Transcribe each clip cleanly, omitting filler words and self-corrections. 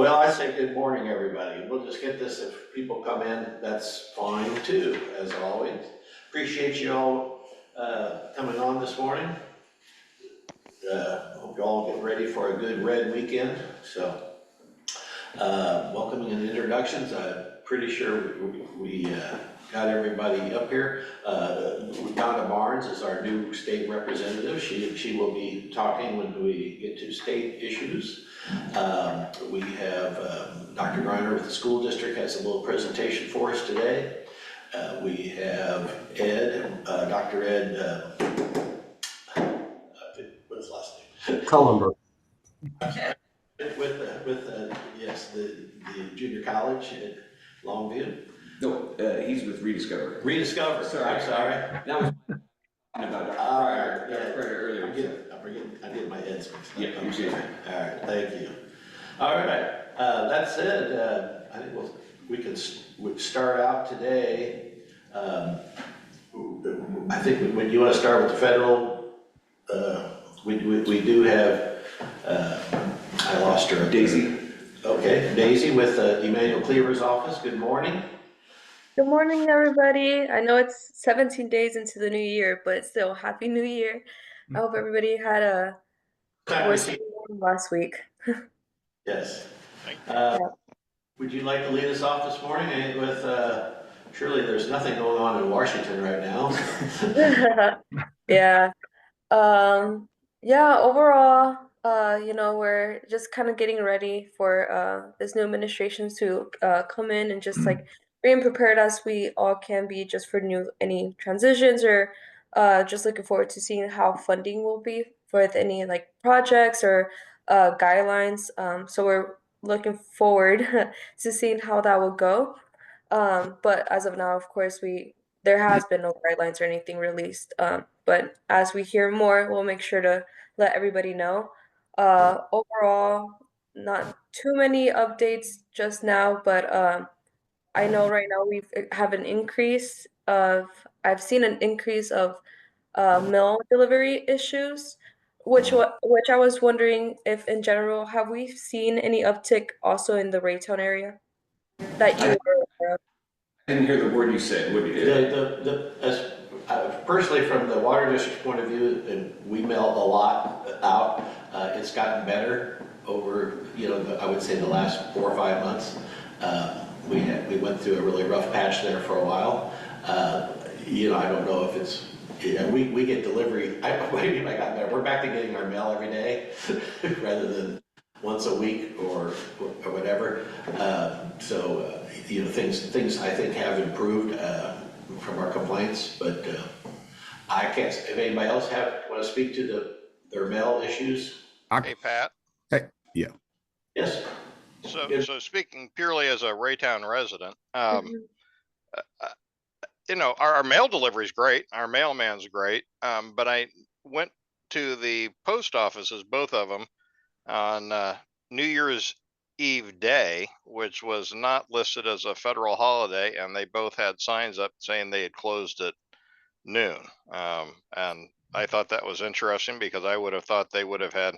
Well, I say good morning, everybody. We'll just get this, if people come in, that's fine too, as always. Appreciate you all coming on this morning. Hope you all get ready for a good red weekend. So, welcoming and introductions. I'm pretty sure we got everybody up here. Donna Barnes is our new state representative. She will be talking when we get to state issues. We have Dr. Griner with the school district has a little presentation for us today. We have Ed, Dr. Ed, what's his last name? Cullenberg. With yes, the junior college at Longview. No, he's with Rediscover. Rediscover. Sorry. I'm sorry. That was about Dr. Pryor. Dr. Pryor earlier. I'm forgetting. I get my heads mixed up. Yeah, you did. All right. Thank you. All right. That said, I think we can start out today. I think when you want to start with the federal, we do have. I lost her. Daisy. Okay, Daisy with Emanuel Cleaver's office. Good morning. Good morning, everybody. I know it's 17 days into the new year, but still, Happy New Year. I hope everybody had a worst last week. Yes. Would you like to lead us off this morning with, surely there's nothing going on in Washington right now. Yeah. Yeah, overall, we're just kind of getting ready for this new administration to come in and just like being prepared as we all can be just for any transitions or just looking forward to seeing how funding will be for any like projects or guidelines. So we're looking forward to seeing how that will go. But as of now, of course, there has been no guidelines or anything released. But as we hear more, we'll make sure to let everybody know. Overall, not too many updates just now, but I know right now we have an increase of, I've seen an increase of mail delivery issues, which I was wondering if in general, have we seen any uptick also in the Raytown area that you were aware of? I didn't hear the word you said. What Personally, from the water district point of view, and we mail a lot out. It's gotten better over, I would say the last 4 or 5 months. We went through a really rough patch there for a while. I don't know if it's, we get delivery. What do you mean I got better? We're back to getting our mail every day rather than once a week or whatever. Things I think have improved from our complaints, but I can't. If anybody else want to speak to their mail issues? Hey, Pat. Hey, yeah. Yes. So speaking purely as a Raytown resident, our mail delivery is great. Our mailman's great. But I went to the post offices, both of them, on New Year's Eve day, which was not listed as a federal holiday, and they both had signs up saying they had closed at noon. And I thought that was interesting because I would have thought they would have had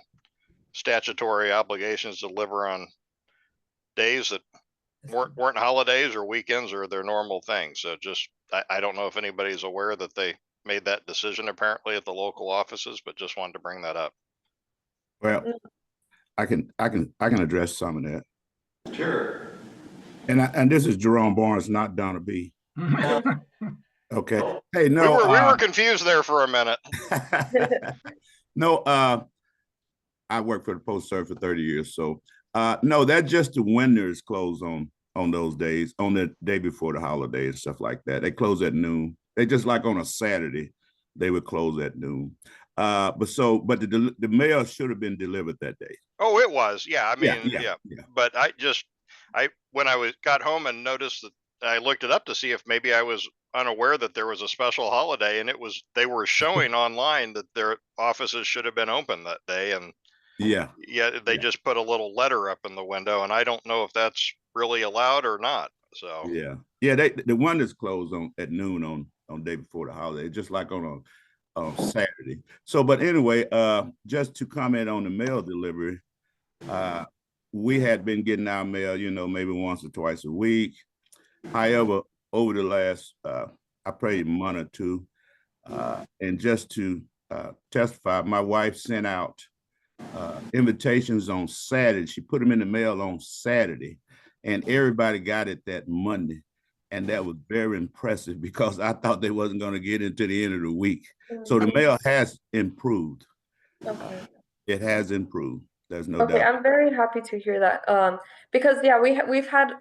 statutory obligations to deliver on days that weren't holidays or weekends or their normal things. So just I don't know if anybody's aware that they made that decision apparently at the local offices, but just wanted to bring that up. Well, I can address some of that. Sure. And this is Jerome Barnes, not Donna B. Okay. Hey, no. We were confused there for a minute. No, I worked for the Post Service for 30 years. So no, that's just the vendors close on those days, on the day before the holiday and stuff like that. They close at noon. They just like on a Saturday, they would close at noon. But the mail should have been delivered that day. Oh, it was. Yeah. I mean, yeah. But when I got home and noticed that, I looked it up to see if maybe I was unaware that there was a special holiday, and they were showing online that their offices should have been open that day. And they just put a little letter up in the window, and I don't know if that's really allowed or not. So the one that's closed at noon on day before the holiday, just like on Saturday. So, but anyway, just to comment on the mail delivery, we had been getting our mail, maybe once or twice a week. However, over the last, I prayed a month or two, and just to testify, my wife sent out invitations on Saturday. She put them in the mail on Saturday, and everybody got it that Monday. And that was very impressive because I thought they wasn't going to get into the end of the week. So the mail has improved. Okay. It has improved. There's no Okay, doubt. I'm very happy to hear that. Because yeah, we've had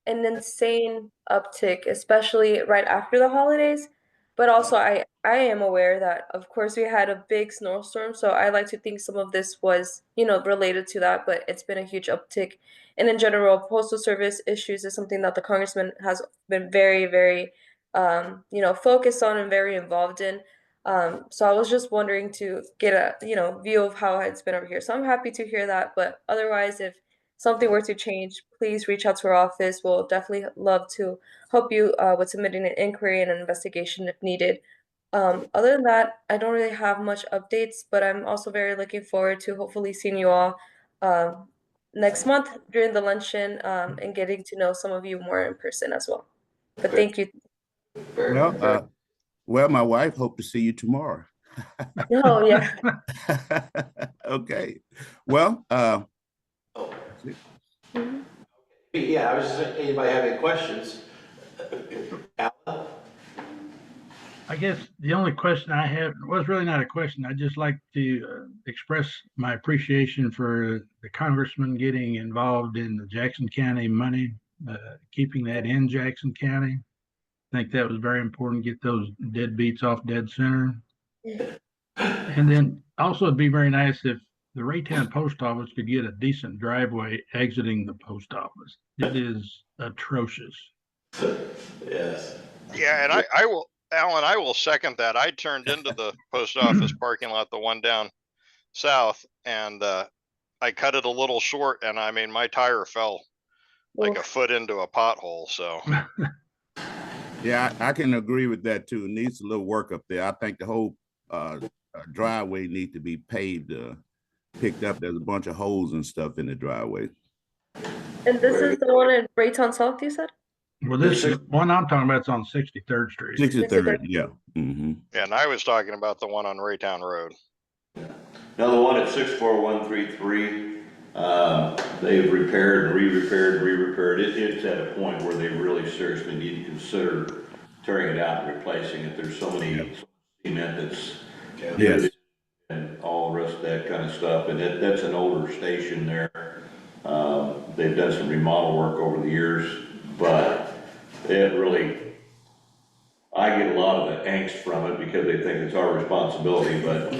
an insane uptick, especially right after the holidays. But also, I am aware that, of course, we had a big snowstorm, so I like to think some of this was, related to that. But it's been a huge uptick, and in general, postal service issues is something that the congressman has been very, very, focused on and very involved in. So I was just wondering to get a, view of how it's been over here. So I'm happy to hear that. But otherwise, if something were to change, please reach out to our office. We'll definitely love to help you with submitting an inquiry and an investigation if needed. Other than that, I don't really have much updates, but I'm also very looking forward to hopefully seeing you all next month during the luncheon and getting to know some of you more in person as well. But thank you. Well, my wife hope to see you tomorrow. Oh, yeah. Okay. Well, Yeah, I was just saying, anybody have any questions? Alan? I guess the only question I have was really not a question. I'd just like to express my appreciation for the congressman getting involved in the Jackson County money, keeping that in Jackson County. I think that was very important, get those deadbeats off dead center. And then also it'd be very nice if the Raytown post office could get a decent driveway exiting the post office. It is atrocious. Yes. Yeah, and I will, Alan, I will second that. I turned into the post office parking lot, the one down south, and I cut it a little short, and I mean, my tire fell like a foot into a pothole, so. yeah, I can agree with that too. It needs a little work up there. I think the whole driveway needs to be paved, picked up. There's a bunch of holes and stuff in the driveway. And this is the one in Raytown South, you said? Well, this is one I'm talking about. It's on 63rd Street. 63rd, yeah. Mm-hmm. Yeah, and I was talking about the one on Raytown Road. Now, the one at 64133, they've repaired and re-repaired and re-repaired. It's at a point where they really seriously need to consider tearing it out and replacing it. There's so many cement that's Yes. and all the rest of that kind of stuff. And that's an older station there. They've done some remodel work over the years, but it really, I get a lot of the angst from it because they think it's our responsibility, but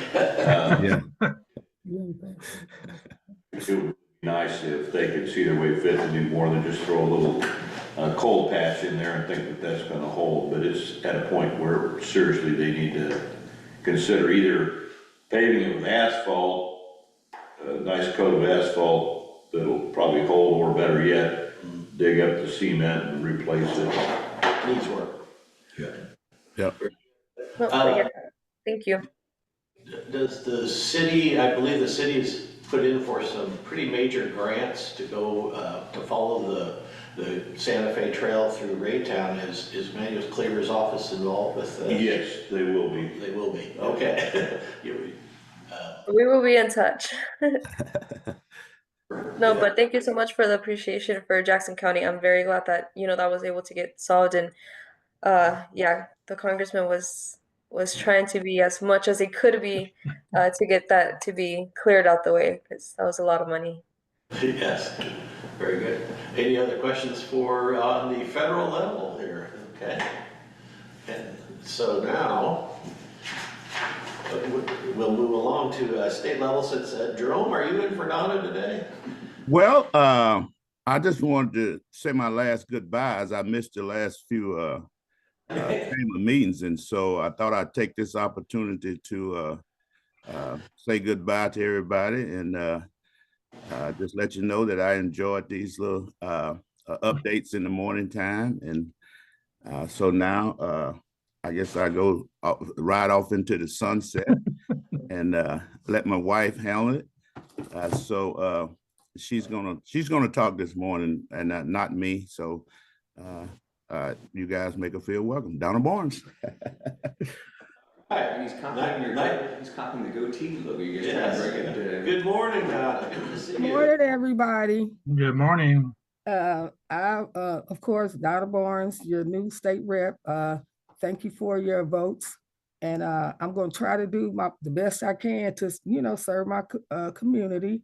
Yeah. it would be nice if they could see their way fit to do more than just throw a little cold patch in there and think that that's going to hold. But it's at a point where seriously they need to consider either paving it with asphalt, a nice coat of asphalt that'll probably hold, or better yet, dig up the cement and replace it. Needs work. Yeah. Thank you. Does the city, I believe the city has put in for some pretty major grants to go, to follow the Santa Fe Trail through Raytown. Is Emanuel Cleaver's office involved with this? Yes, they will be. They will be, okay. We will be in touch. No, but thank you so much for the appreciation for Jackson County. I'm very glad that, that was able to get solved. And yeah, the congressman was trying to be as much as he could be to get that to be cleared out the way, because that was a lot of money. Yes, very good. Any other questions for on the federal level here? Okay. And so now we'll move along to state level. Since Jerome, are you in for Donna today? Well, I just wanted to say my last goodbyes. I missed the last few chamber meetings, and so I thought I'd take this opportunity to say goodbye to everybody and just let you know that I enjoyed these little updates in the morning time. And so now I guess I go ride off into the sunset and let my wife handle it. So she's gonna talk this morning, and not me. So you guys make her feel welcome. Donna Barnes. Hi. He's copying the goatee look. You guys Yes. bring it, Good morning, Donna. Good to see Good you. morning, everybody. Good morning. Of course, Donna Barnes, your new state rep. Thank you for your votes. And I'm going to try to do the best I can to, serve my community.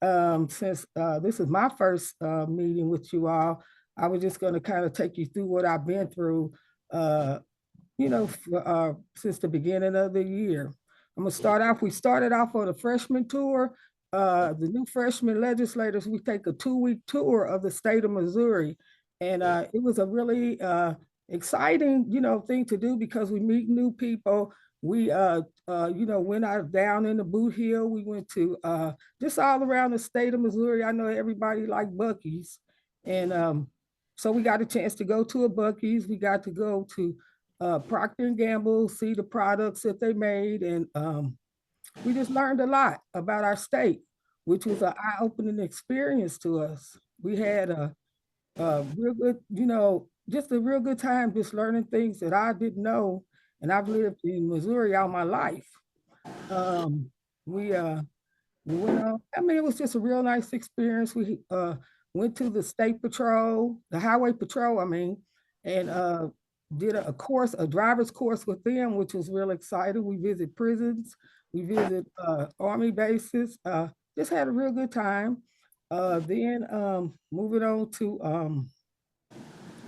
Since this is my first meeting with you all, I was just going to kind of take you through what I've been through, since the beginning of the year. I'm going to start off. We started off on a freshman tour. The new freshman legislators, we take a 2-week tour of the state of Missouri. And it was a really exciting, thing to do because we meet new people. We, went out down in the Boot Hill. We went to just all around the state of Missouri. I know everybody like Buc-ee's. And so we got a chance to go to a Buc-ee's. We got to go to Procter & Gamble, see the products that they made. And we just learned a lot about our state, which was an eye-opening experience to us. We had a real good, just a real good time just learning things that I didn't know. And I've lived in Missouri all my life. We went on, it was just a real nice experience. We went to the state patrol, the highway patrol, and did a driver's course with them, which was real exciting. We visit prisons, we visit Army bases, just had a real good time. Then moving on to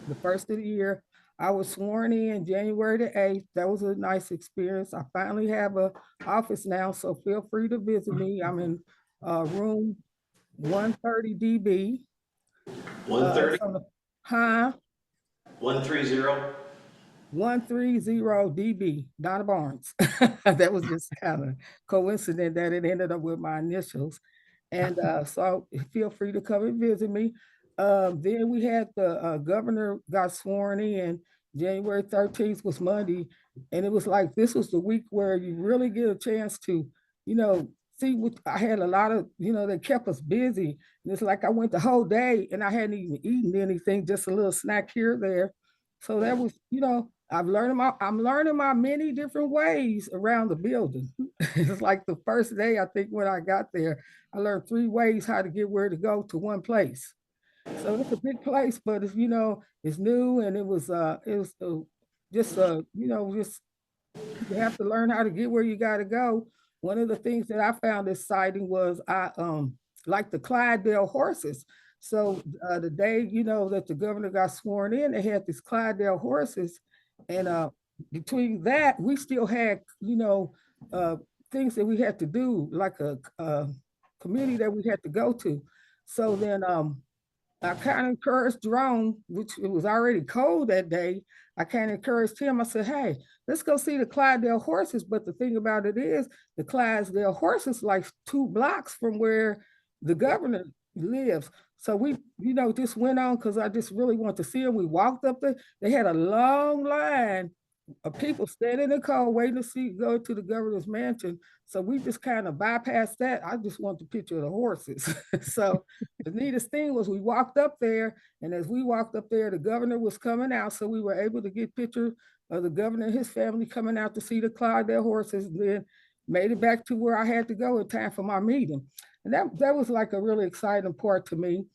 the first of the year, I was sworn in January the 8th. That was a nice experience. I finally have an office now, so feel free to visit me. I'm in room 130 DB. 130? 130? 130 DB, Donna Barnes. That was just kind of coincident that it ended up with my initials. And so feel free to come and visit me. Then we had the governor got sworn in. January 13th was Monday. And it was like, this was the week where you really get a chance to, see what I had a lot of, they kept us busy. And it's like I went the whole day and I hadn't even eaten anything, just a little snack here or there. So that was, I'm learning my many different ways around the building. It's like the first day, I think when I got there, I learned 3 ways how to get where to go to one place. So it's a big place, but it's, it's new, and it was just you have to learn how to get where you got to go. One of the things that I found exciting was I like the Clydesdale horses. So the day, that the governor got sworn in, they had these Clydesdale horses. And between that, we still had, things that we had to do, like a committee that we had to go to. So then I kind of encouraged Jerome, which it was already cold that day. I kind of encouraged him. I said, hey, let's go see the Clydesdale horses. But the thing about it is, the Clydesdale horses like 2 blocks from where the governor lives. So we, just went on because I just really want to see them. We walked up there. They had a long line of people standing in the cold waiting to go to the governor's mansion. So we just kind of bypassed that. I just want the picture of the horses. So the neatest thing was we walked up there, and as we walked up there, the governor was coming out. So we were able to get pictures of the governor and his family coming out to see the Clydesdale horses, and then made it back to where I had to go in time for my meeting. And that was like a really exciting part to me.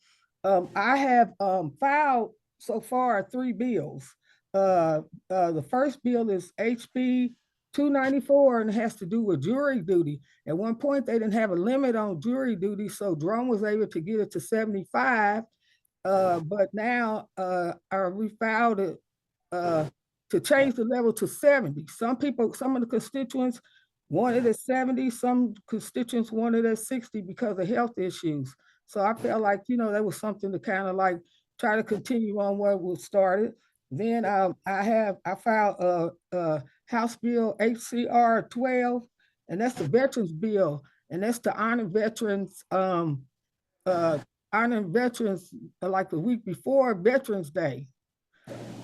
I have filed so far 3 bills. The first bill is HB 294, and it has to do with jury duty. At one point, they didn't have a limit on jury duty, so Jerome was able to get it to 75. But now I refiled it to change the level to 70. Some of the constituents wanted at 70, some constituents wanted at 60 because of health issues. So I felt like, that was something to kind of like try to continue on where we started. Then I filed a House Bill HCR 12, and that's the Veterans Bill, and that's to honor veterans, like the week before Veterans Day.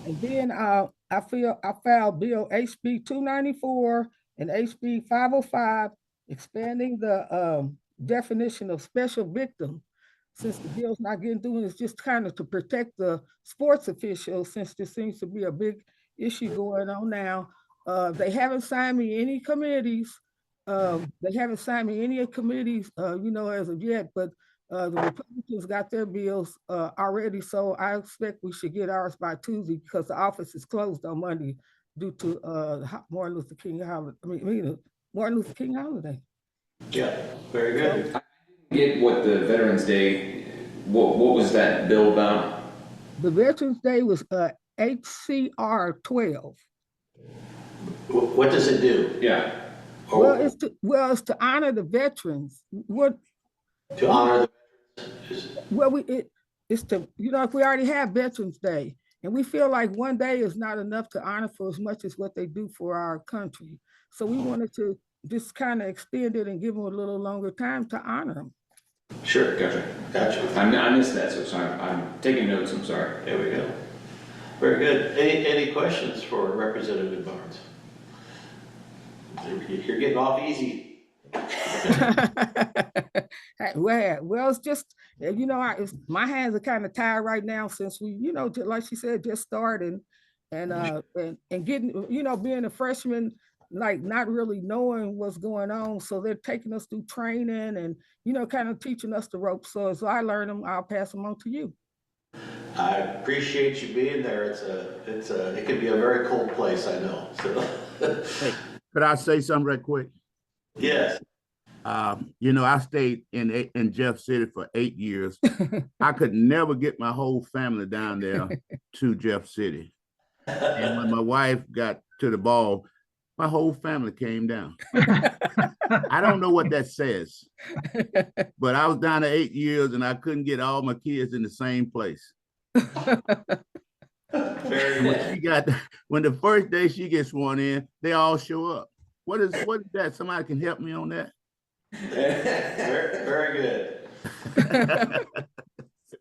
And then I filed Bill HB 294 and HB 505, expanding the definition of special victim. since the bill's not getting through, and it's just kind of to protect the sports officials, since there seems to be a big issue going on now. They haven't signed me any committees. They haven't signed me any committees, as of yet, but the Republicans got their bills already, so I expect we should get ours by Tuesday because the office is closed on Monday due to Martin Luther King holiday. Martin Luther King holiday. Yeah, very good. Get what the Veterans Day, what was that bill about? The Veterans Day was HCR 12. What does it do? Yeah. Well, it's to honor the veterans. To honor the veterans? Well, it's to, if we already have Veterans Day, and we feel like one day is not enough to honor for as much as what they do for our country. So we wanted to just kind of extend it and give them a little longer time to honor them. Sure. Gotcha. I missed that, so I'm taking notes, I'm sorry. There we go. Very good. Any questions for Representative Barnes? You're getting off easy. Well, it's just, my hands are kind of tired right now since we, like she said, just starting and getting, being a freshman, like not really knowing what's going on. So they're taking us through training and, kind of teaching us the ropes. So as I learn them, I'll pass them on to you. I appreciate you being there. It can be a very cold place, I know. So. Hey, could I say something right quick? Yes. I stayed in Jeff City for 8 years. I could never get my whole family down there to Jeff City. And when my wife got to the ball, my whole family came down. I don't know what that says, but I was down there 8 years and I couldn't get all my kids in the same place. When the first day she gets sworn in, they all show up. What is that? Somebody can help me on that? Very good.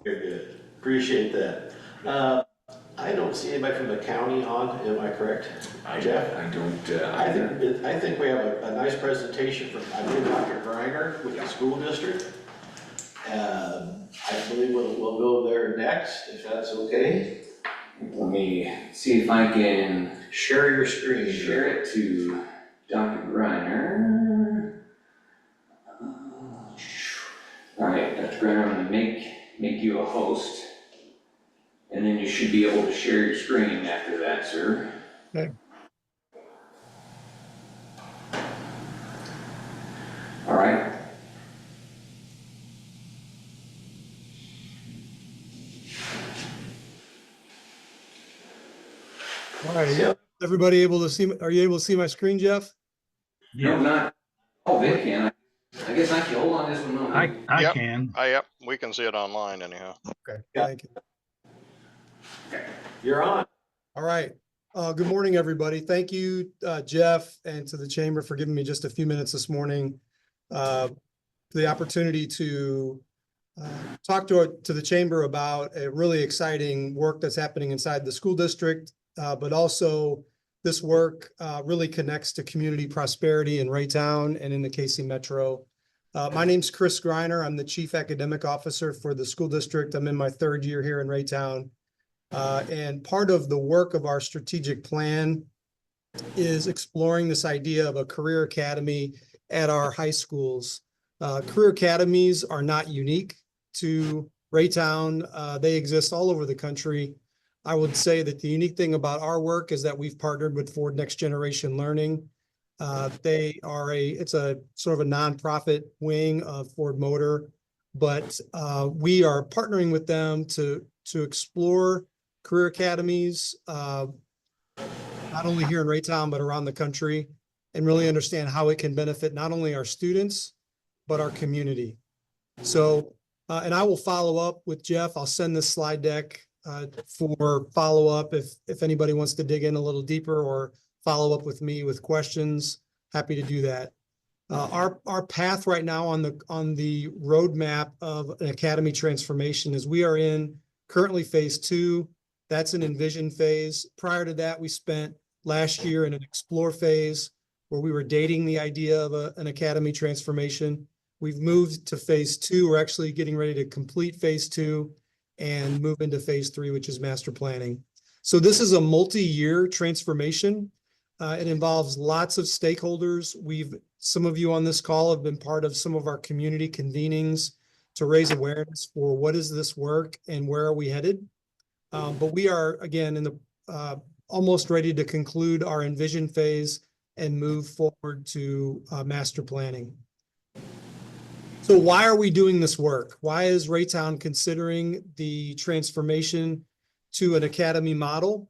Very good. Appreciate that. I don't see anybody from the county on. Am I correct, Jeff? I don't. I think we have a nice presentation from, I believe, Dr. Greiner with the school district. I believe we'll go there next, if that's okay. Let me see if I can share your screen. Share it to Dr. Greiner. All right, Dr. Greiner, I'm going to make you a host, and then you should be able to share your screen after that, sir. Okay. All right. All right. Yeah. Everybody able to see? Are you able to see my screen, Jeff? No, not. Oh, they can. I guess I can hold on this one moment. I Yep. can. Yep, we can see it online anyhow. Okay. Yeah. Thank you. You're on. All right. Good morning, everybody. Thank you, Jeff, and to the chamber for giving me just a few minutes this morning for the opportunity to talk to the chamber about a really exciting work that's happening inside the school district, but also this work really connects to community prosperity in Raytown and in the KC Metro. My name's Chris Greiner. I'm the Chief Academic Officer for the school district. I'm in my 3rd year here in Raytown. And part of the work of our strategic plan is exploring this idea of a career academy at our high schools. Career academies are not unique to Raytown. They exist all over the country. I would say that the unique thing about our work is that we've partnered with Ford Next Generation Learning. It's a sort of a nonprofit wing of Ford Motor, but we are partnering with them to explore career academies, not only here in Raytown, but around the country, and really understand how it can benefit not only our students, but our community. So, and I will follow up with Jeff. I'll send this slide deck for follow-up if anybody wants to dig in a little deeper or follow up with me with questions. Happy to do that. Our path right now on the roadmap of an academy transformation is we are in currently phase 2. That's an envision phase. Prior to that, we spent last year in an explore phase where we were dating the idea of an academy transformation. We've moved to phase 2. We're actually getting ready to complete phase 2 and move into phase 3, which is master planning. So this is a multi-year transformation. It involves lots of stakeholders. Some of you on this call have been part of some of our community convenings to raise awareness for what is this work and where are we headed. But we are, again, in the almost ready to conclude our envision phase and move forward to master planning. So why are we doing this work? Why is Raytown considering the transformation to an academy model?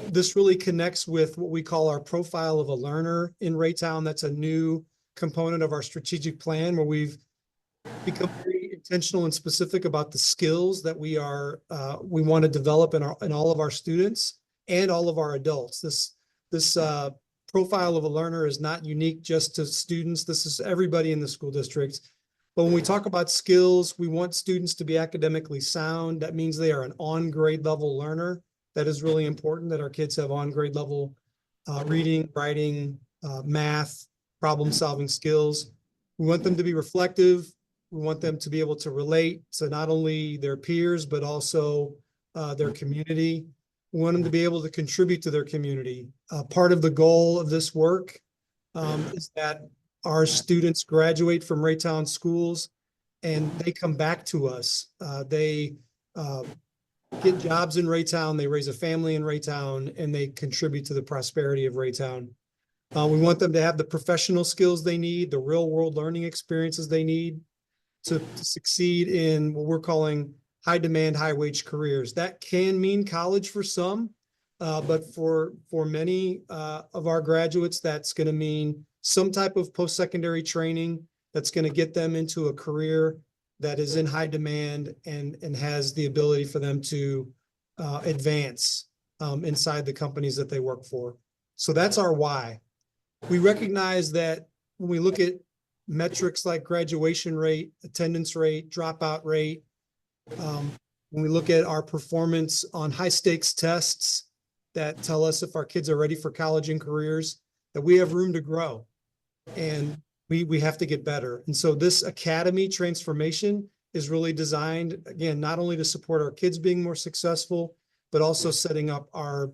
This really connects with what we call our profile of a learner in Raytown. That's a new component of our strategic plan where we've become very intentional and specific about the skills that we want to develop in all of our students and all of our adults. This profile of a learner is not unique just to students. This is everybody in the school district. But when we talk about skills, we want students to be academically sound. That means they are an on-grade level learner. That is really important, that our kids have on-grade level reading, writing, math, problem-solving skills. We want them to be reflective. We want them to be able to relate to not only their peers, but also their community. We want them to be able to contribute to their community. Part of the goal of this work is that our students graduate from Raytown schools and they come back to us. They get jobs in Raytown, they raise a family in Raytown, and they contribute to the prosperity of Raytown. We want them to have the professional skills they need, the real world learning experiences they need to succeed in what we're calling high demand, high wage careers. That can mean college for some, but for many of our graduates, that's going to mean some type of post-secondary training that's going to get them into a career that is in high demand and has the ability for them to advance inside the companies that they work for. So that's our why. We recognize that when we look at metrics like graduation rate, attendance rate, dropout rate, when we look at our performance on high stakes tests that tell us if our kids are ready for college and careers, that we have room to grow and we have to get better. And so this academy transformation is really designed, again, not only to support our kids being more successful, but also setting up our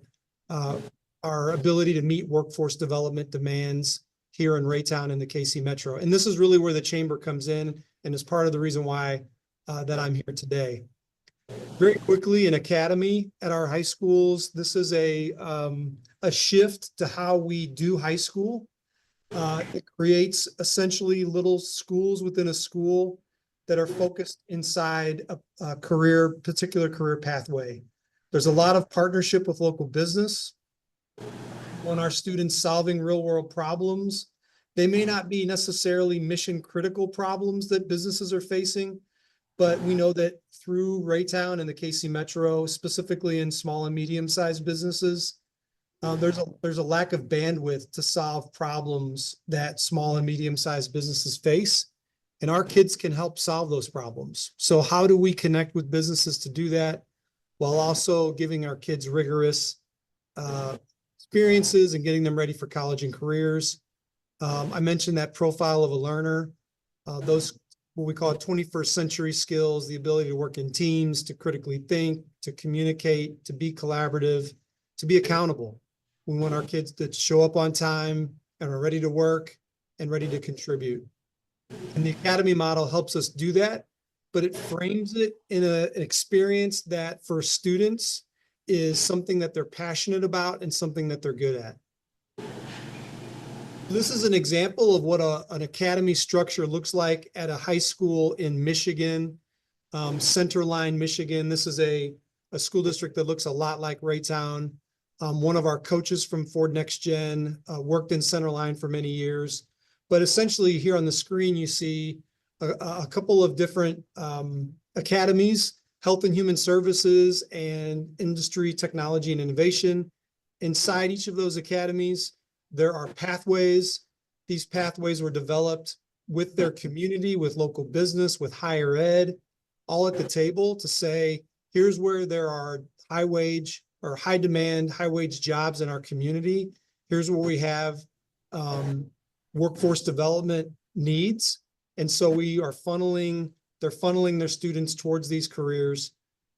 ability to meet workforce development demands here in Raytown and the KC Metro. And this is really where the chamber comes in and is part of the reason why that I'm here today. Very quickly, an academy at our high schools. This is a shift to how we do high school. It creates essentially little schools within a school that are focused inside a particular career pathway. There's a lot of partnership with local business. When our students solving real world problems, they may not be necessarily mission critical problems that businesses are facing, but we know that through Raytown and the KC Metro, specifically in small and medium-sized businesses, there's a lack of bandwidth to solve problems that small and medium-sized businesses face, and our kids can help solve those problems. So how do we connect with businesses to do that while also giving our kids rigorous experiences and getting them ready for college and careers? I mentioned that profile of a learner, those what we call 21st century skills, the ability to work in teams, to critically think, to communicate, to be collaborative, to be accountable. We want our kids to show up on time and are ready to work and ready to contribute. And the academy model helps us do that, but it frames it in an experience that for students is something that they're passionate about and something that they're good at. This is an example of what an academy structure looks like at a high school in Michigan, Centerline, Michigan. This is a school district that looks a lot like Raytown. One of our coaches from Ford Next Gen worked in Centerline for many years. But essentially here on the screen, you see a couple of different academies, Health and Human Services and Industry, Technology and Innovation. Inside each of those academies, there are pathways. These pathways were developed with their community, with local business, with higher ed, all at the table to say, here's where there are high wage or high demand, high wage jobs in our community. Here's where we have workforce development needs. And so they're funneling their students towards these careers.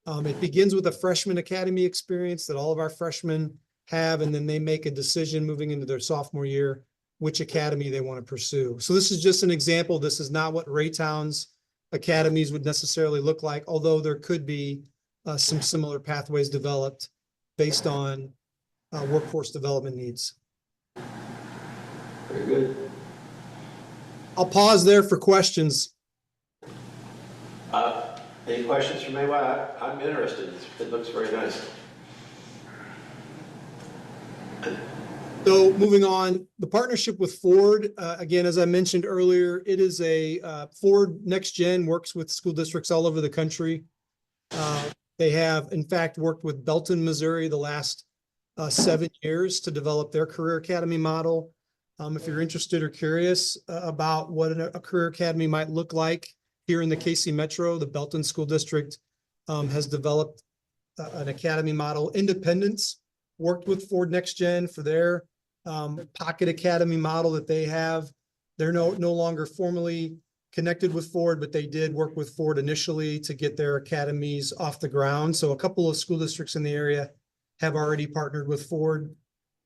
It begins with a freshman academy experience that all of our freshmen have, and then they make a decision moving into their sophomore year, which academy they want to pursue. So this is just an example. This is not what Raytown's academies would necessarily look like, although there could be some similar pathways developed based on workforce development needs. Very good. I'll pause there for questions. Any questions from anyone? I'm interested. It looks very nice. So moving on, the partnership with Ford, again, as I mentioned earlier, it is Ford Next Gen works with school districts all over the country. They have, in fact, worked with Belton, Missouri the last 7 years to develop their career academy model. If you're interested or curious about what a career academy might look like here in the KC Metro, the Belton School District has developed an academy model. Independence worked with Ford Next Gen for their pocket academy model that they have. They're no longer formally connected with Ford, but they did work with Ford initially to get their academies off the ground. So a couple of school districts in the area have already partnered with Ford.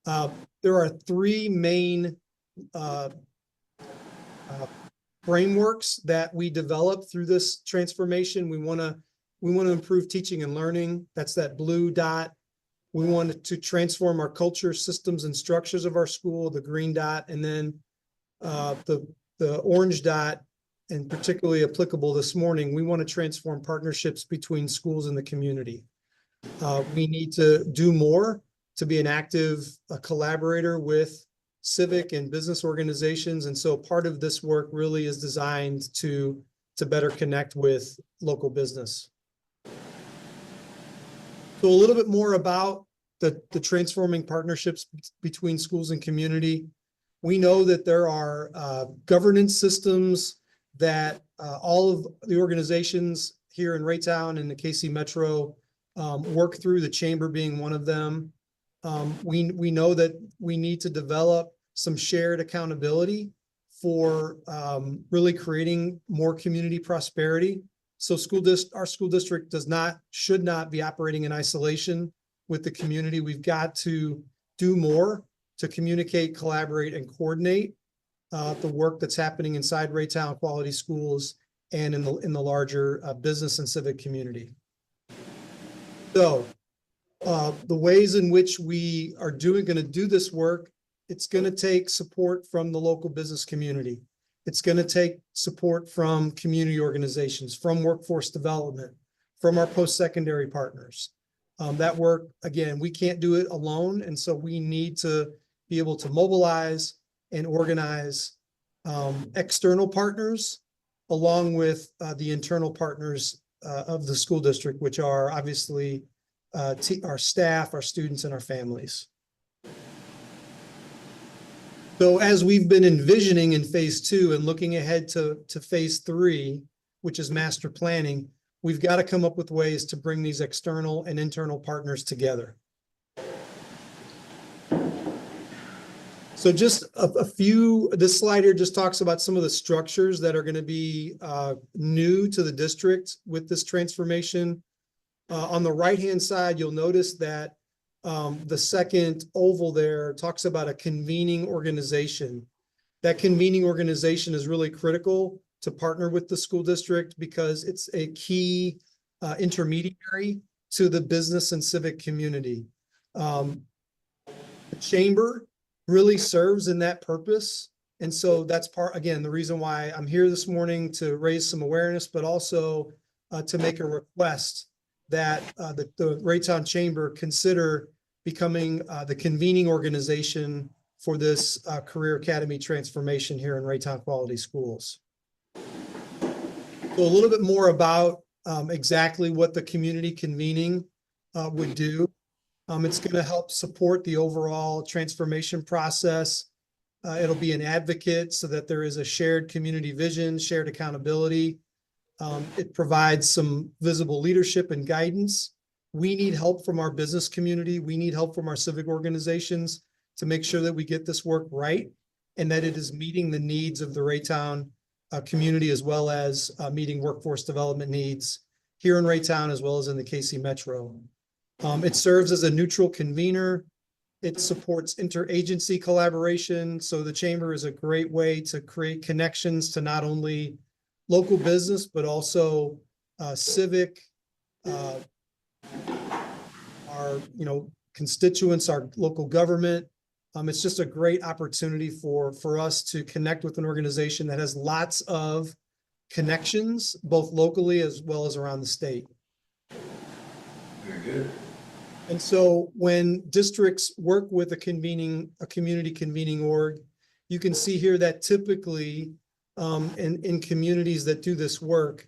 There are three main frameworks that we develop through this transformation. We want to improve teaching and learning. That's that blue dot. We want to transform our culture, systems, and structures of our school, the green dot, and then the orange dot, and particularly applicable this morning, we want to transform partnerships between schools and the community. We need to do more to be an active collaborator with civic and business organizations. And so part of this work really is designed to better connect with local business. So a little bit more about the transforming partnerships between schools and community. We know that there are governance systems that all of the organizations here in Raytown and the KC Metro work through, the chamber being one of them. We know that we need to develop some shared accountability for really creating more community prosperity. So our school district should not be operating in isolation with the community. We've got to do more to communicate, collaborate, and coordinate the work that's happening inside Raytown Quality Schools and in the larger business and civic community. So the ways in which we are going to do this work, it's going to take support from the local business community. It's going to take support from community organizations, from workforce development, from our post-secondary partners. That work, again, we can't do it alone. And so we need to be able to mobilize and organize external partners along with the internal partners of the school district, which are obviously our staff, our students, and our families. So as we've been envisioning in phase 2 and looking ahead to phase 3, which is master planning, we've got to come up with ways to bring these external and internal partners together. So just a few, this slide here just talks about some of the structures that are going to be new to the district with this transformation. On the right-hand side, you'll notice that the second oval there talks about a convening organization. That convening organization is really critical to partner with the school district because it's a key intermediary to the business and civic community. The chamber really serves in that purpose. And so that's again, the reason why I'm here this morning, to raise some awareness, but also to make a request that the Raytown Chamber consider becoming the convening organization for this career academy transformation here in Raytown Quality Schools. So a little bit more about exactly what the community convening would do. It's going to help support the overall transformation process. It'll be an advocate so that there is a shared community vision, shared accountability. It provides some visible leadership and guidance. We need help from our business community. We need help from our civic organizations to make sure that we get this work right and that it is meeting the needs of the Raytown community, as well as meeting workforce development needs here in Raytown as well as in the KC Metro. It serves as a neutral convener. It supports interagency collaboration. So the chamber is a great way to create connections to not only local business, but also civic, our constituents, our local government. It's just a great opportunity for us to connect with an organization that has lots of connections, both locally as well as around the state. Very good. And so when districts work with a community convening org, you can see here that typically in communities that do this work,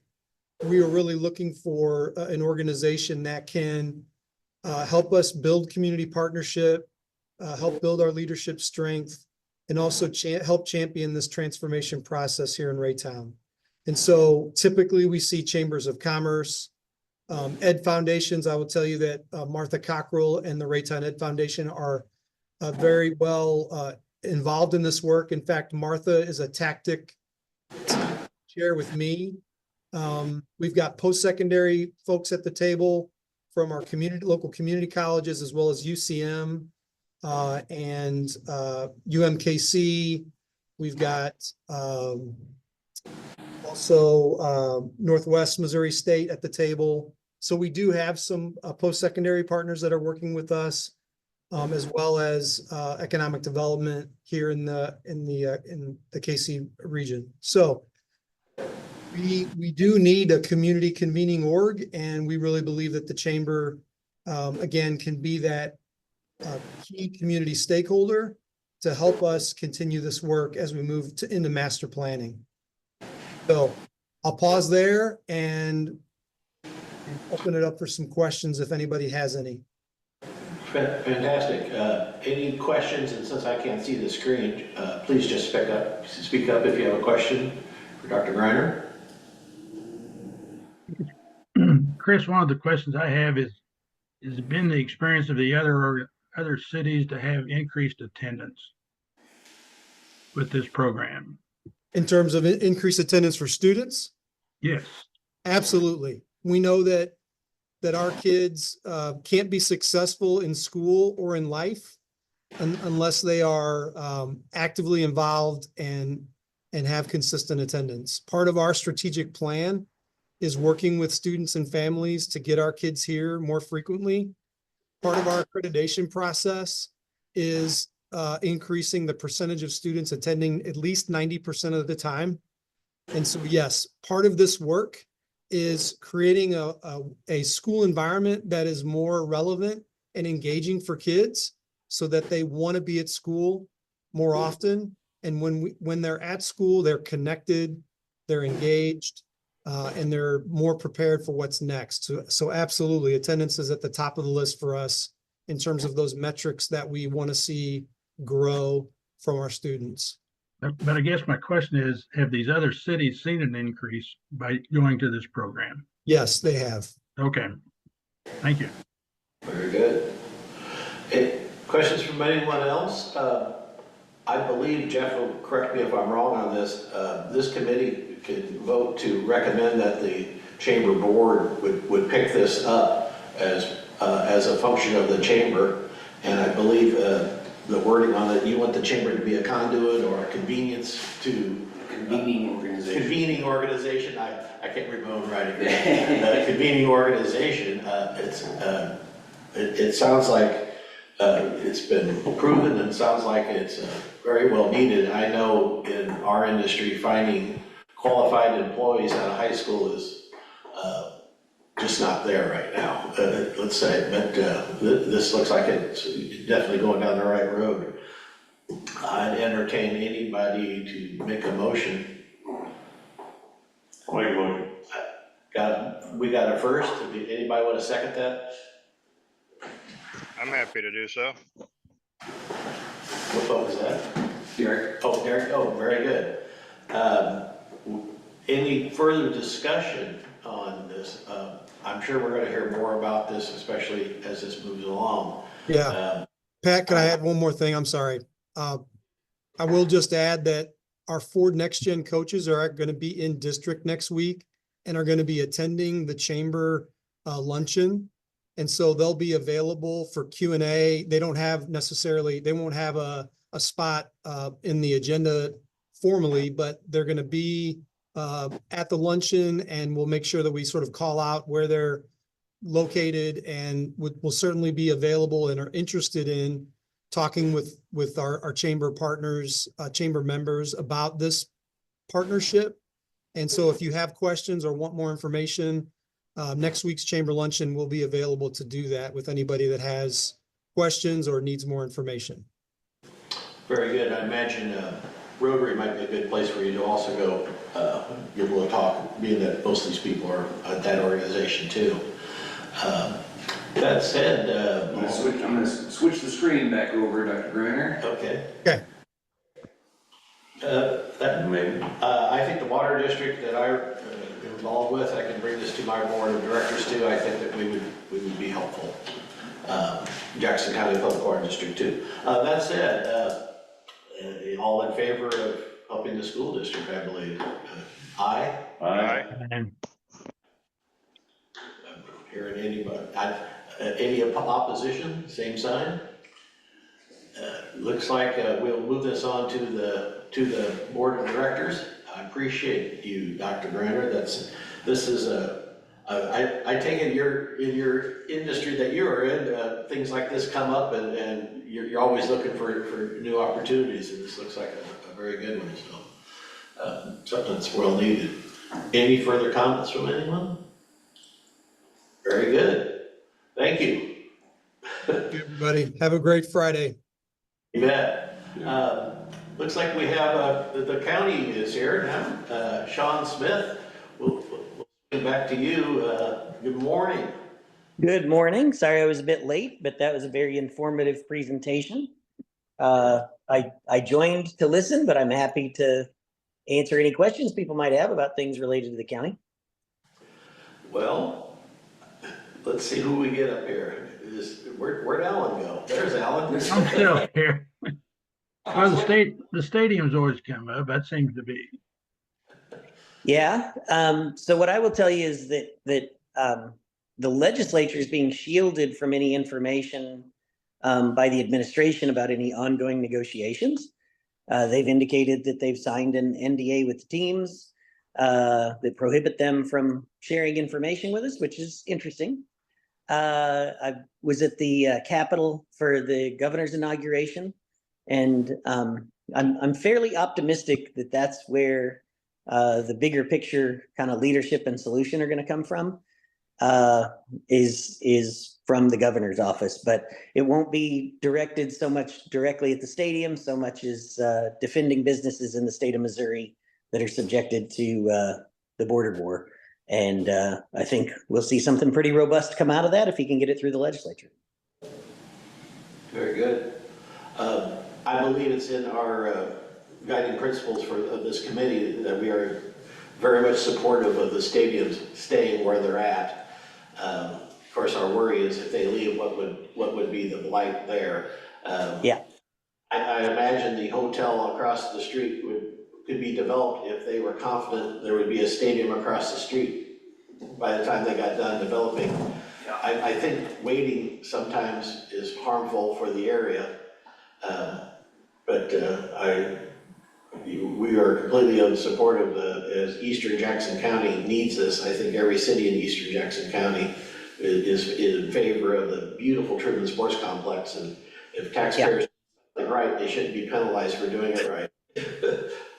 we are really looking for an organization that can help us build community partnership, help build our leadership strength, and also help champion this transformation process here in Raytown. And so typically we see chambers of commerce, ed foundations. I will tell you that Martha Cockrell and the Raytown Ed Foundation are very well involved in this work. In fact, Martha is a tactic chair with me. We've got post-secondary folks at the table from our local community colleges, as well as UCM and UMKC. We've got also Northwest Missouri State at the table. So we do have some post-secondary partners that are working with us, as well as economic development here in the KC region. So we do need a community convening org, and we really believe that the chamber, again, can be that key community stakeholder to help us continue this work as we move into master planning. So I'll pause there and open it up for some questions if anybody has any. Fantastic. Any questions? And since I can't see the screen, please just speak up if you have a question for Dr. Greiner. Chris, one of the questions I have is it been the experience of the other cities to have increased attendance with this program? In terms of increased attendance for students? Yes. Absolutely. We know that our kids can't be successful in school or in life unless they are actively involved and have consistent attendance. Part of our strategic plan is working with students and families to get our kids here more frequently. Part of our accreditation process is increasing the percentage of students attending at least 90% of the time. And so, yes, part of this work is creating a school environment that is more relevant and engaging for kids so that they want to be at school more often. And when they're at school, they're connected, they're engaged, and they're more prepared for what's next. So absolutely, attendance is at the top of the list for us in terms of those metrics that we want to see grow from our students. But I guess my question is, have these other cities seen an increase by going to this program? Yes, they have. Okay. Thank you. Very good. Questions from anyone else? I believe, Jeff will correct me if I'm wrong on this, this committee could vote to recommend that the chamber board would pick this up as a function of the chamber. And I believe the wording on it, you want the chamber to be a conduit or a convenience to Convening organization. I can't read my own writing. Convening organization. It sounds like it's been proven and sounds like it's very well needed. I know in our industry, finding qualified employees out of high school is just not there right now, let's say. But this looks like it's definitely going down the right road. I'd entertain anybody to make a motion. Make a motion. We got a first. Anybody want to second that? I'm happy to do so. What vote was that? Derek? Oh, Derek. Oh, very good. Any further discussion on this? I'm sure we're going to hear more about this, especially as this moves along. Yeah. Pat, can I add one more thing? I'm sorry. I will just add that our 4 Next Gen coaches are going to be in district next week and are going to be attending the chamber luncheon. And so they'll be available for Q&A. They won't have a spot in the agenda formally, but they're going to be at the luncheon, and we'll make sure that we sort of call out where they're located, and will certainly be available and are interested in talking with our chamber partners, chamber members about this partnership. And so if you have questions or want more information, next week's chamber luncheon will be available to do that with anybody that has questions or needs more information. Very good. I imagine Rotary might be a good place for you to also go, be able to talk, being that most of these people are at that organization too. That said, I'm gonna switch the screen back over, Dr. Griner. okay. Okay. I think the water district that I'm involved with, I can bring this to my board of directors too. I think that we would be helpful. Jackson County Public Water District too. That said, all in favor of helping the school district, I believe. Aye. Aye. And I'm hearing anybody. Any opposition? Same sign. Looks like we'll move this on to the board of directors. I appreciate you, Dr. Griner. This is I take it in your industry that you are in, things like this come up, and you're always looking for new opportunities, and this looks like a very good one. So something that's well needed. Any further comments from anyone? Very good. Thank you. Thank you, everybody. Have a great Friday. You bet. Looks like we have the county is here now. Sean Smith, we'll get back to you. Good morning. Good morning. Sorry I was a bit late, but that was a very informative presentation. I joined to listen, but I'm happy to answer any questions people might have about things related to the county. Well, let's see who we get up here. Where'd Alan go? There's Alan. I'm still here. Well, the stadiums always come up. That seems to be. Yeah. So what I will tell you is that the legislature is being shielded from any information by the administration about any ongoing negotiations. They've indicated that they've signed an NDA with the teams that prohibit them from sharing information with us, which is interesting. I was at the Capitol for the governor's inauguration, and I'm fairly optimistic that that's where the bigger picture kind of leadership and solution are going to come from. Is from the governor's office, but it won't be directed so much directly at the stadium, so much as defending businesses in the state of Missouri that are subjected to the border war. And I think we'll see something pretty robust come out of that if he can get it through the legislature. Very good. I believe it's in our guiding principles for this committee that we are very much supportive of the stadiums staying where they're at. Of course, our worry is if they leave, what would be the blight there? Yeah. I imagine the hotel across the street could be developed if they were confident there would be a stadium across the street by the time they got done developing. I think waiting sometimes is harmful for the area, but we are completely in support of as Eastern Jackson County needs this. I think every city in Eastern Jackson County is in favor of the beautiful Truman Sports Complex, and if taxpayers do something right, they shouldn't be penalized for doing it right.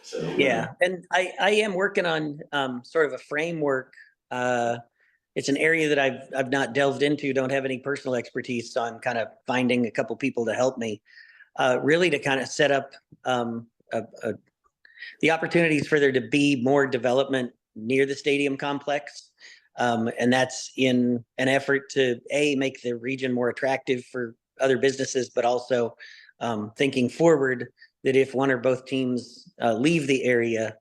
So yeah, and I am working on sort of a framework. It's an area that I've not delved into, don't have any personal expertise, so I'm kind of finding a couple people to help me, really to kind of set up the opportunities for there to be more development near the stadium complex. And that's in an effort to make the region more attractive for other businesses, but also thinking forward that if one or both teams leave the area,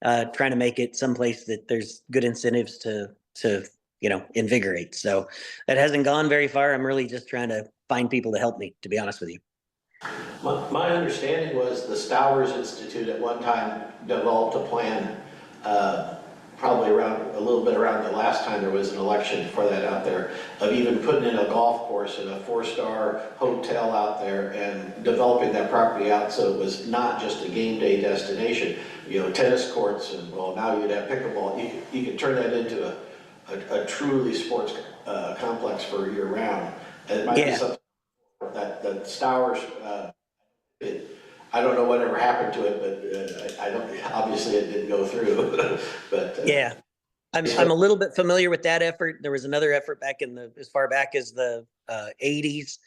trying to make it someplace that there's good incentives to invigorate. So that hasn't gone very far. I'm really just trying to find people to help me, to be honest with you. My understanding was the Stowers Institute at one time developed a plan, probably around, a little bit around the last time there was an election for that out there, of even putting in a golf course and a 4-star hotel out there and developing that property out so it was not just a game day destination. You know, tennis courts and, well, now you'd have pickleball. You could turn that into a truly sports complex for year round. And it might be something that Stowers, I don't know whatever happened to it, but I don't, obviously it didn't go through, but. Yeah, I'm a little bit familiar with that effort. There was another effort back in as far back as the 80s.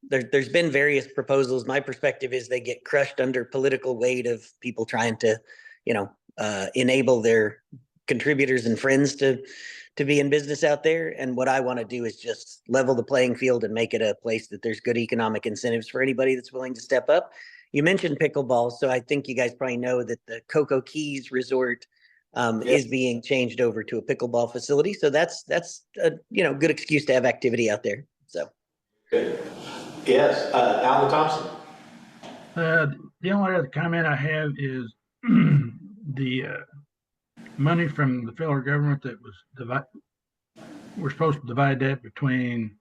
There's been various proposals. My perspective is they get crushed under political weight of people trying to, enable their contributors and friends to be in business out there. And what I want to do is just level the playing field and make it a place that there's good economic incentives for anybody that's willing to step up. You mentioned pickleball, so I think you guys probably know that the Cocoa Keys Resort is being changed over to a pickleball facility. So that's a good excuse to have activity out there. So. Good. Yes, Alan Thompson. The only other comment I have is the money from the federal government that was we're supposed to divide that between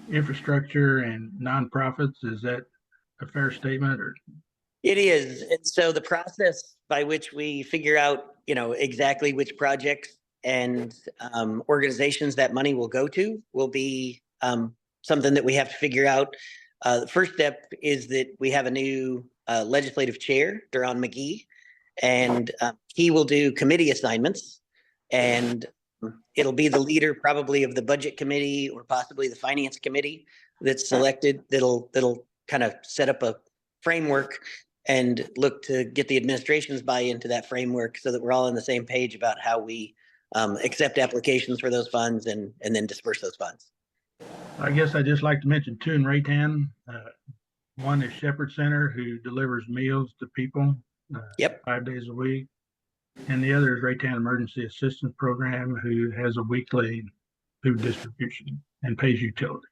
infrastructure and nonprofits. Is that a fair statement? Or it is. And so the process by which we figure out, exactly which projects and organizations that money will go to will be something that we have to figure out. The first step is that we have a new legislative chair, Duran McGee, and he will do committee assignments, and it'll be the leader probably of the budget committee or possibly the finance committee that's selected that'll kind of set up a framework and look to get the administration's buy-in to that framework so that we're all on the same page about how we accept applications for those funds and then disperse those funds. I guess I'd just like to mention two in Raytown. One is Shepherd Center, who delivers meals to people 5 days a week. And the other is Raytown Emergency Assistance Program, who has a weekly food distribution and pays utility.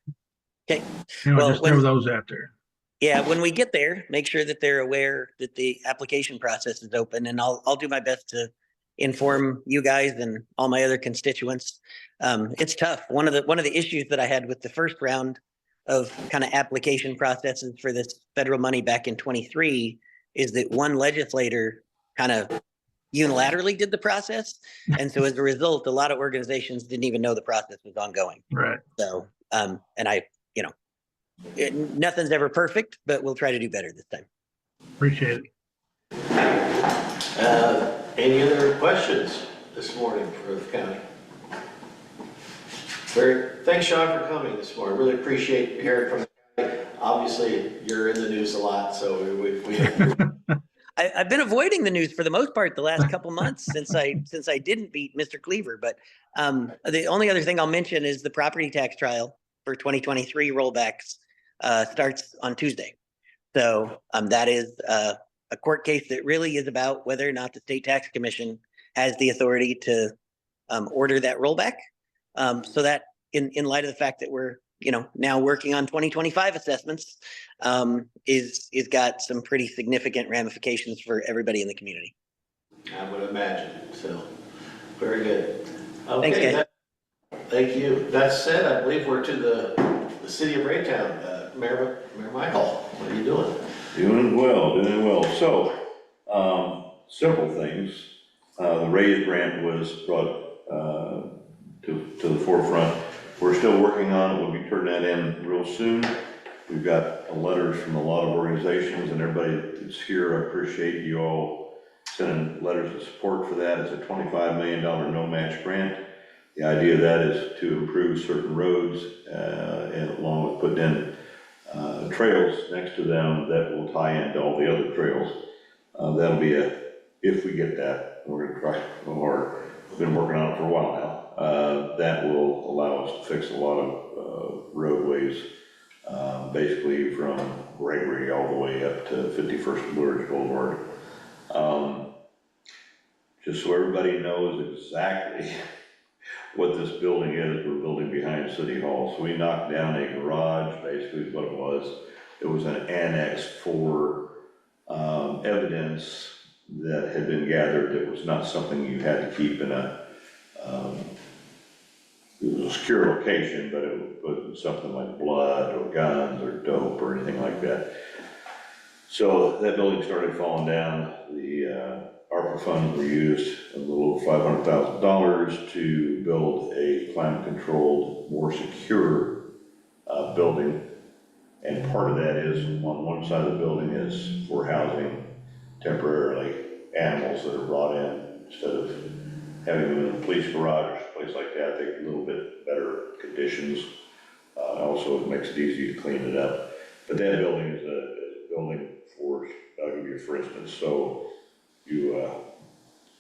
Okay. Just throw those out there. Yeah, when we get there, make sure that they're aware that the application process is open, and I'll do my best to inform you guys and all my other constituents. It's tough. One of the issues that I had with the first round of kind of application processes for this federal money back in 23 is that one legislator kind of unilaterally did the process, and so as a result, a lot of organizations didn't even know the process was ongoing. Right. So, and I, nothing's ever perfect, but we'll try to do better this time. Appreciate it. Any other questions this morning for the county? Thanks, Sean, for coming this morning. Really appreciate hearing from the county. Obviously, you're in the news a lot, so I've been avoiding the news for the most part the last couple months since I didn't beat Mr. Cleaver. But the only other thing I'll mention is the property tax trial for 2023 rollbacks starts on Tuesday. So that is a court case that really is about whether or not the State Tax Commission has the authority to order that rollback. So that in light of the fact that we're now working on 2025 assessments is got some pretty significant ramifications for everybody in the community. I would imagine. So very good. Okay. Thanks, guys. Thank you. That said, I believe we're to the city of Raytown. Mayor Michael, what are you doing? Doing well. So, several things. The raise grant was brought to the forefront. We're still working on it. We'll be turning that in real soon. We've got letters from a lot of organizations, and everybody that's here, I appreciate you all sending letters of support for that. It's a $25 million no-match grant. The idea of that is to improve certain roads, and along with putting in trails next to them that will tie into all the other trails. That'll be if we get that, we're gonna try hard. We've been working on it for a while now. That will allow us to fix a lot of roadways, basically from Gregory all the way up to 51st Blue Ridge Boulevard. Just so everybody knows exactly what this building is, we're building behind City Hall. So we knocked down a garage, basically is what it was. it was an annex for evidence that had been gathered that was not something you had to keep in a, it was a secure location, but it wasn't something like blood or guns or dope or anything like that. So that building started falling down. The ARPA funds were used, a little over $500,000 to build a climate-controlled, more secure building. And part of that is, on one side of the building is for housing temporarily animals that are brought in, instead of having them in a police garage or someplace like that, they get a little bit better conditions. Also, it makes it easy to clean it up. But that building is a building for, I'll give you for instance, so you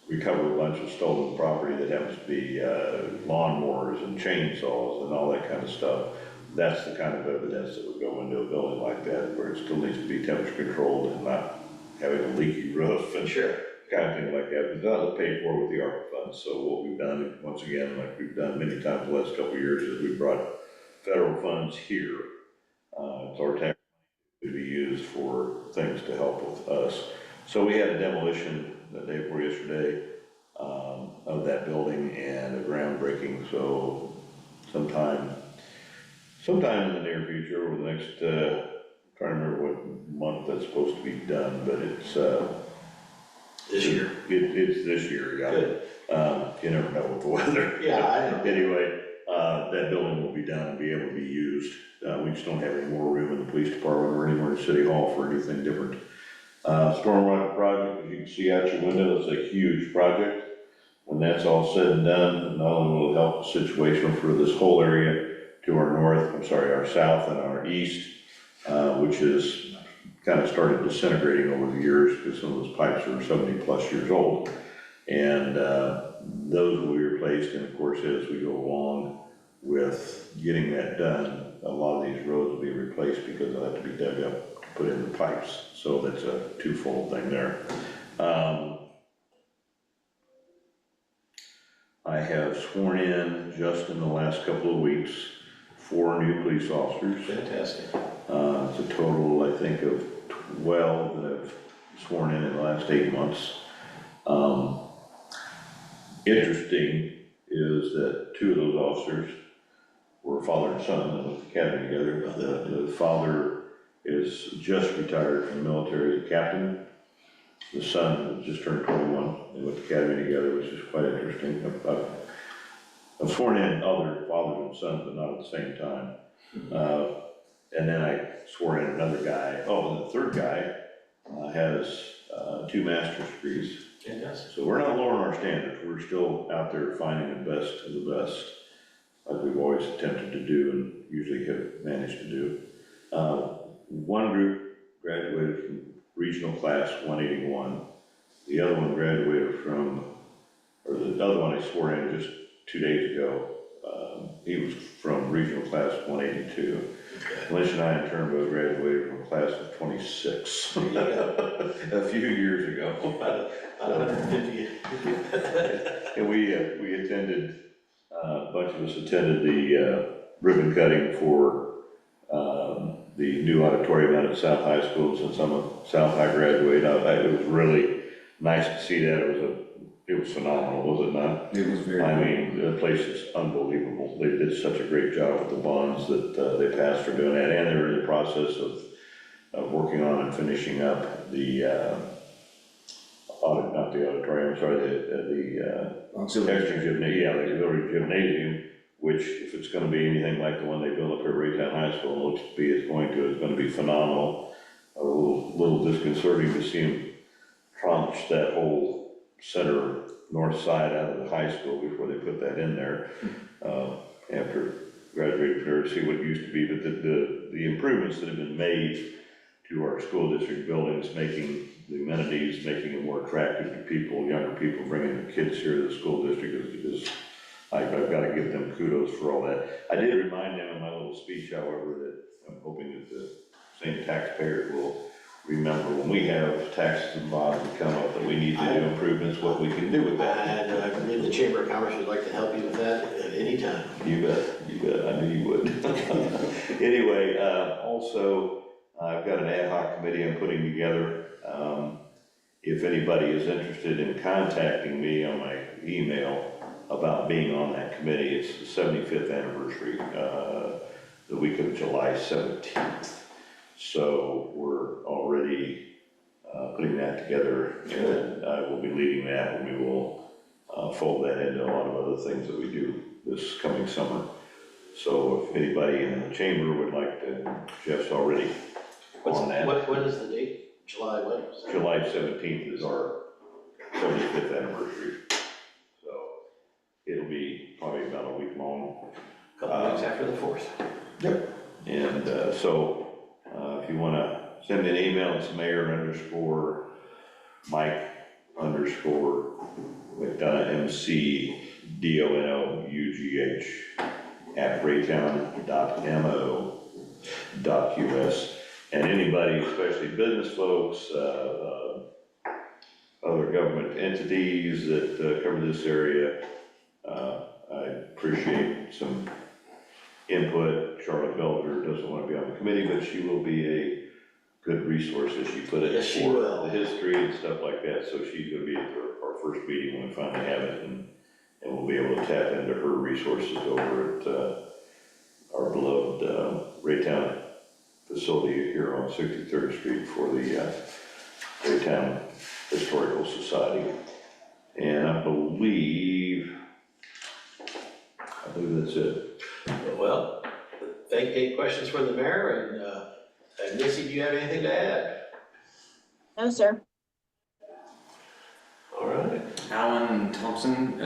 recover a bunch of stolen property that happens to be lawnmowers and chainsaws and all that kind of stuff. That's the kind of evidence that would go into a building like that, where it still needs to be temperature controlled and not having a leaky roof and kind of thing like that. But that was paid for with the ARPA funds. So what we've done, once again, like we've done many times the last couple of years, is we brought federal funds here. It's our tax to be used for things to help with us. So we had a demolition the day before yesterday of that building and a groundbreaking. So sometime in the near future, over the next, trying to remember what month that's supposed to be done, but it's This year. It's this year, yeah. Good. You never know with the weather. Yeah, I know. Anyway, that building will be done and be able to be used. We just don't have any more room in the police department or anywhere in City Hall for anything different. Stormwater project, as you can see out your window, it's a huge project. When that's all said and done, not only will it help the situation for this whole area to our north, our south and our east, which is kind of started disintegrating over the years because some of those pipes are 70+ years old. And those will be replaced, and of course, as we go along with getting that done, a lot of these roads will be replaced because they'll have to be dug up to put in the pipes. So that's a twofold thing there. I have sworn in just in the last couple of weeks 4 new police officers. Fantastic. It's a total, I think, of 12 that I've sworn in the last 8 months. Interesting is that 2 of those officers were father and son and went to the academy together. The father is just retired from the military as a captain. The son just turned 21. They went to the academy together, which is quite interesting. I've sworn in other fathers and sons, but not at the same time. And then I swore in another guy. Oh, and the third guy has 2 master's degrees. Fantastic. So we're not lowering our standards. We're still out there finding the best of the best, like we've always attempted to do and usually have managed to do. One group graduated from regional class 181. The other one graduated from, or the other one I swore in just 2 days ago. He was from regional class 182. Luncheon and I in Turnbow graduated from class of 26 a few years ago. About 150. And we attended, a bunch of us attended the ribbon cutting for the new auditorium out at South High School. Since I'm a South High graduate, it was really nice to see that. It was phenomenal, was it not? It was very. I mean, the place is unbelievable. They did such a great job with the bonds that they passed for doing that, and they're in the process of working on and finishing up the not the auditorium, sorry, the extra gymnasium, the auxiliary gymnasium, which, if it's going to be anything like the one they built up at Raytown High School, it looks to be it's going to be phenomenal. A little disconcerting to see them tranche that whole center north side out of the high school before they put that in there after graduating there to see what it used to be. But the improvements that have been made to our school district buildings, making the amenities, making it more attractive to people, younger people, bringing their kids here to the school district is I've got to give them kudos for all that. I did remind them in my little speech, however, that I'm hoping that the same taxpayers will remember when we have taxes and bonds that come up that we need to do improvements, what we can do with that. And I believe the Chamber of Commerce would like to help you with that at any time. You bet, I knew you would. Anyway, also, I've got an ad hoc committee I'm putting together. If anybody is interested in contacting me on my email about being on that committee, it's the 75th anniversary, the week of July 17th. So we're already putting that together, and I will be leading that, and we will fold that into a lot of other things that we do this coming summer. So if anybody in the chamber would like to, Jeff's already on that. What is the date? July what? July 17th is our 75th anniversary. So it'll be probably about a week long. Couple weeks after the 4th. Yep. And so if you want to send me an email, it's mayor_Mike_McDonough, McDonough@raytown.mo.us. And anybody, especially business folks, other government entities that cover this area, I appreciate some input. Charlotte Belger doesn't want to be on the committee, but she will be a good resource, as she put it, Yes, she for will. the history and stuff like that. So she's going to be at our first meeting when we finally have it, and we'll be able to tap into her resources over at our beloved Raytown facility here on 63rd Street for the Raytown Historical Society. And I believe that's it. Well, any questions for the mayor? And Missy, do you have anything to add? No, sir. All right. Alan Thompson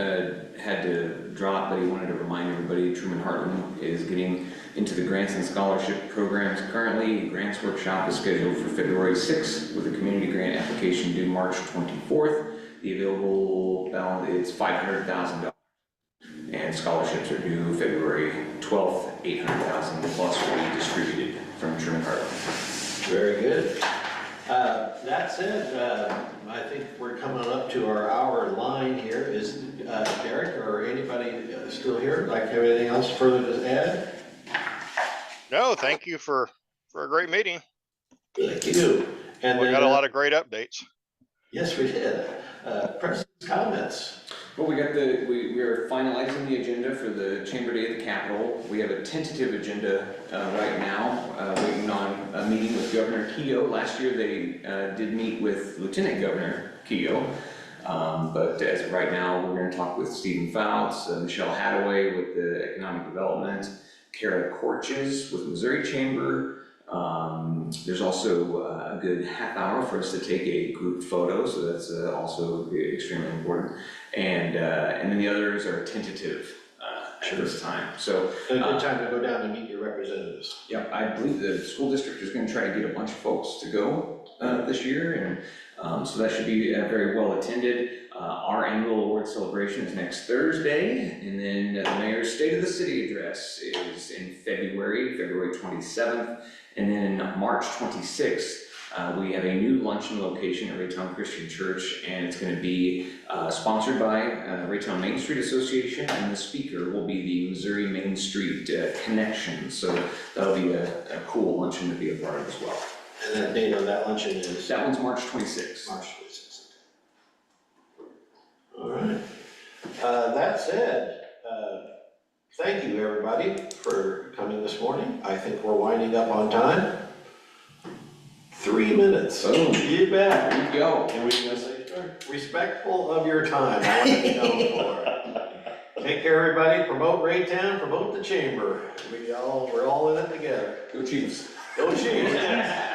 had to drop, but he wanted to remind everybody Truman Hartland is getting into the grants and scholarship programs currently. Grants workshop is scheduled for February 6th with a community grant application due March 24th. The available balance is $500,000, and scholarships are due February 12th. $800,000 plus will be distributed from Truman Hartland. Very good. That said, I think we're coming up to our hour line here. Is Derek or anybody still here? Like, have anything else further to add? No, thank you for a great meeting. Thank you. And We then, got a lot of great updates. Yes, we did. President's comments. Well, we are finalizing the agenda for the Chamber Day of the Capitol. We have a tentative agenda right now, waiting on a meeting with Governor Keogh. Last year they did meet with Lieutenant Governor Keogh, but as of right now, we're going to talk with Stephen Fouts, Michelle Hadaway with the Economic Development, Kara Corches with Missouri Chamber. There's also a good half hour for us to take a group photo, so that's also extremely important. And then the others are tentative at this time. So A good time to go down and meet your representatives. yeah, I believe the school district is going to try to get a bunch of folks to go this year, and so that should be very well attended. Our annual award celebration is next Thursday, and then the mayor's State of the City address is in February 27th, and then March 26th. We have a new luncheon location at Raytown Christian Church, and it's going to be sponsored by Raytown Main Street Association, and the speaker will be the Missouri Main Street Connection. So that'll be a cool luncheon to be a part of as well. And that date on that luncheon is? That one's March 26th. March 26th. All right. That said, thank you, everybody, for coming this morning. I think we're winding up on time. 3 minutes. Boom. You bet. There you go. And we can say, respectful of your time. I want to be known for it. Take care, everybody. Promote Raytown, promote the chamber. We're all in it together. Go Chiefs. Go Chiefs.